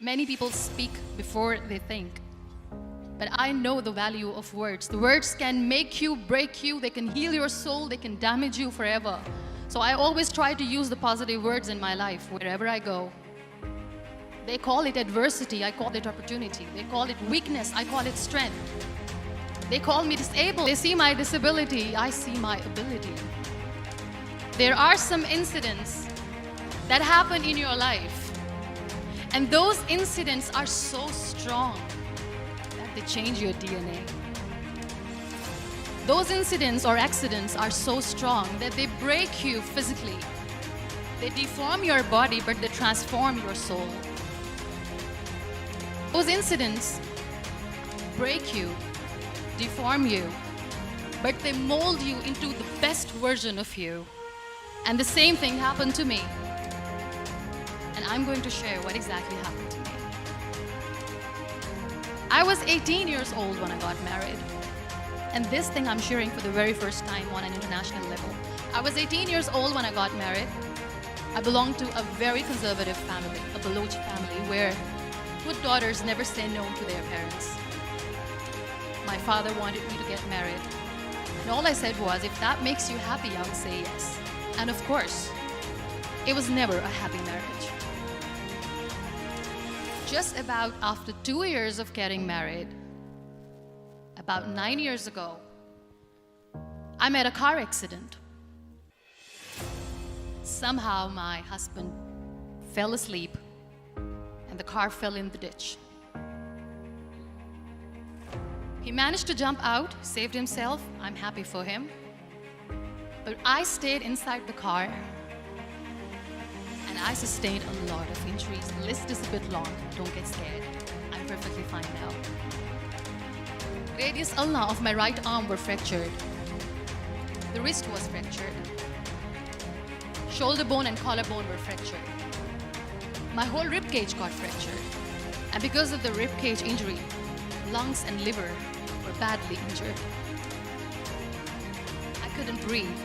Many people speak before they think. But I know the value of words. The words can make you, break you, they can heal your soul, they can damage you forever. So I always try to use the positive words in my life wherever I go. They call it adversity, I call it opportunity. They call it weakness, I call it strength. They call me disabled. They see my disability, I see my ability. There are some incidents that happen in your life, and those incidents are so strong that they change your DNA. Those incidents or accidents are so strong that they break you physically. They deform your body, but they transform your soul. Those incidents break you, deform you, but they mold you into the best version of you. And the same thing happened to me. And I'm going to share what exactly happened to me. I was 18 years old when I got married. And this thing I'm sharing for the very first time on an international level. I was 18 years old when I got married. I belonged to a very conservative family, a Baloch family, where good daughters never say no to their parents. My father wanted me to get married. And all I said was, if that makes you happy, I will say yes. And of course, it was never a happy marriage. Just about after 2 years of getting married, about 9 years ago, I met a car accident. Somehow my husband fell asleep and the car fell in the ditch. He managed to jump out, saved himself. I'm happy for him. But I stayed inside the car and I sustained a lot of injuries. The list is a bit long, don't get scared. I'm perfectly fine now. Radius ulna of my right arm were fractured. The wrist was fractured. Shoulder bone and collarbone were fractured. My whole rib cage got fractured. And because of the rib cage injury, lungs and liver were badly injured. I couldn't breathe.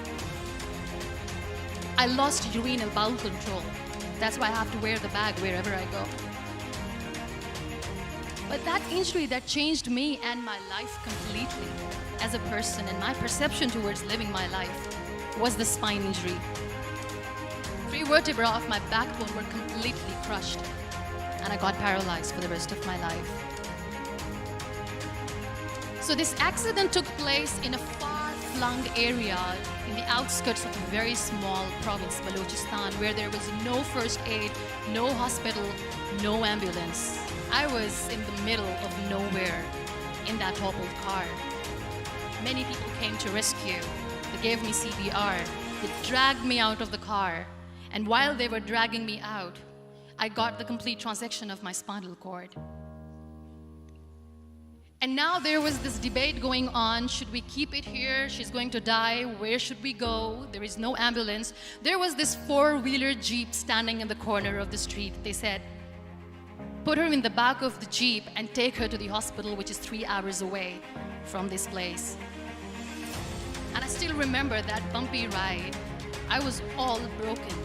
I lost urinary bowel control. That's why I have to wear the bag wherever I go. But that injury that changed me and my life completely as a person and my perception towards living my life was the spine injury. 3 vertebrae of my backbone were completely crushed and I got paralyzed for the rest of my life. So this accident took place in a far-flung area in the outskirts of a very small province, Balochistan, where there was no first aid, no hospital, no ambulance. I was in the middle of nowhere in that toppled car. Many people came to rescue. They gave me CPR. They dragged me out of the car. And while they were dragging me out, I got the complete transection of my spinal cord. And now there was this debate going on. Should we keep it here? She's going to die. Where should we go? There is no ambulance. There was this 4-wheeler Jeep standing in the corner of the street. They said, put her in the back of the Jeep and take her to the hospital, which is 3 hours away from this place. And I still remember that bumpy ride. I was all broken.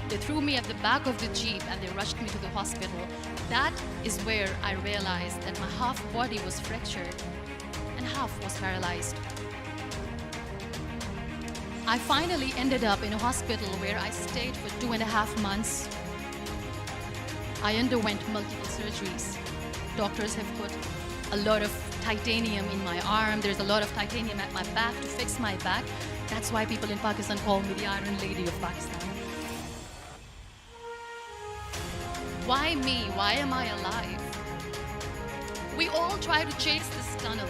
They threw me at the back of the Jeep and they rushed me to the hospital. That is where I realized that my half body was fractured and half was paralyzed. I finally ended up in a hospital where I stayed for 2.5 months. I underwent multiple surgeries. Doctors have put a lot of titanium in my arm. There's a lot of titanium at my back to fix my back. That's why people in Pakistan call me the Iron Lady of Pakistan. Why me? Why am I alive? We all try to chase this tunnel.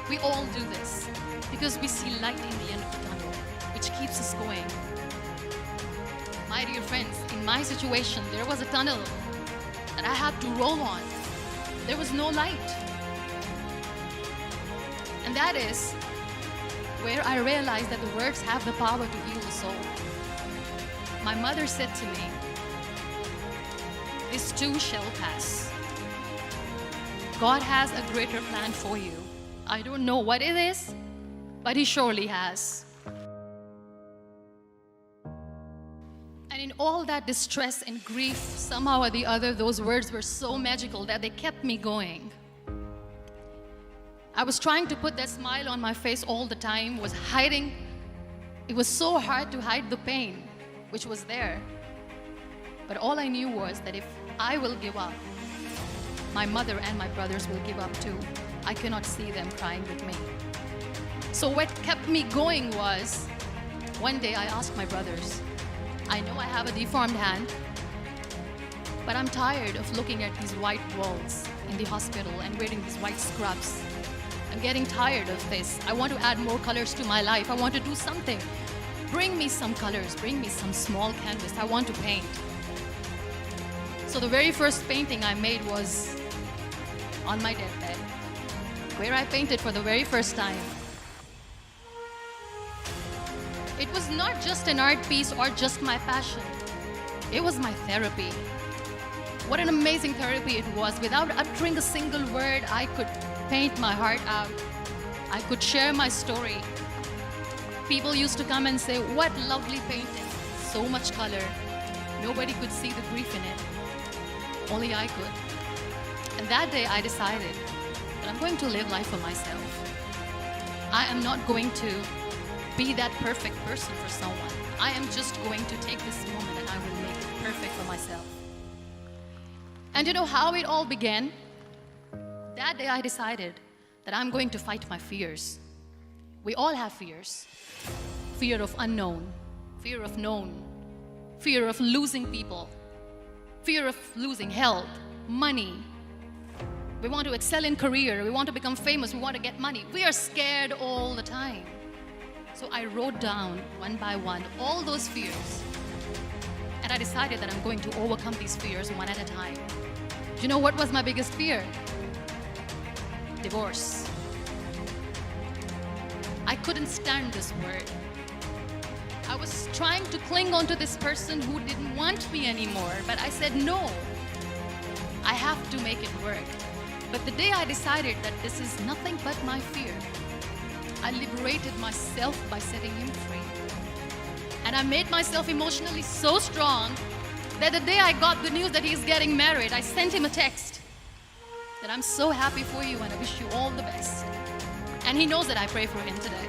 We all do this because we see light in the end of the tunnel, which keeps us going. My dear friends, in my situation, there was a tunnel that I had to roll on. There was no light. And that is where I realized that the words have the power to heal the soul. My mother said to me, this too shall pass. God has a greater plan for you. I don't know what it is, but He surely has. And in all that distress and grief, somehow or the other, those words were so magical that they kept me going. I was trying to put that smile on my face all the time, was hiding. It was so hard to hide the pain, which was there. But all I knew was that if I will give up, my mother and my brothers will give up too. I cannot see them crying with me. So what kept me going was, one day I asked my brothers, I know I have a deformed hand, but I'm tired of looking at these white walls in the hospital and wearing these white scrubs. I'm getting tired of this. I want to add more colors to my life. I want to do something. Bring me some colors, bring me some small canvas. I want to paint. So the very first painting I made was on my deathbed, where I painted for the very first time. It was not just an art piece or just my passion. It was my therapy. What an amazing therapy it was. Without uttering a single word, I could paint my heart out. I could share my story. People used to come and say, what lovely painting, so much color. Nobody could see the grief in it. Only I could. And that day I decided that I'm going to live life for myself. I am not going to be that perfect person for someone. I am just going to take this moment and I will make it perfect for myself. And you know how it all began? That day I decided that I'm going to fight my fears. We all have fears. Fear of unknown, fear of known, fear of losing people, fear of losing health, money. We want to excel in career, we want to become famous, we want to get money. We are scared all the time. So I wrote down one by one all those fears. And I decided that I'm going to overcome these fears one at a time. Do you know what was my biggest fear? Divorce. I couldn't stand this word. I was trying to cling on to this person who didn't want me anymore, but I said no. I have to make it work. But the day I decided that this is nothing but my fear, I liberated myself by setting him free. And I made myself emotionally so strong that the day I got the news that he's getting married, I sent him a text that I'm so happy for you and I wish you all the best. And he knows that I pray for him today.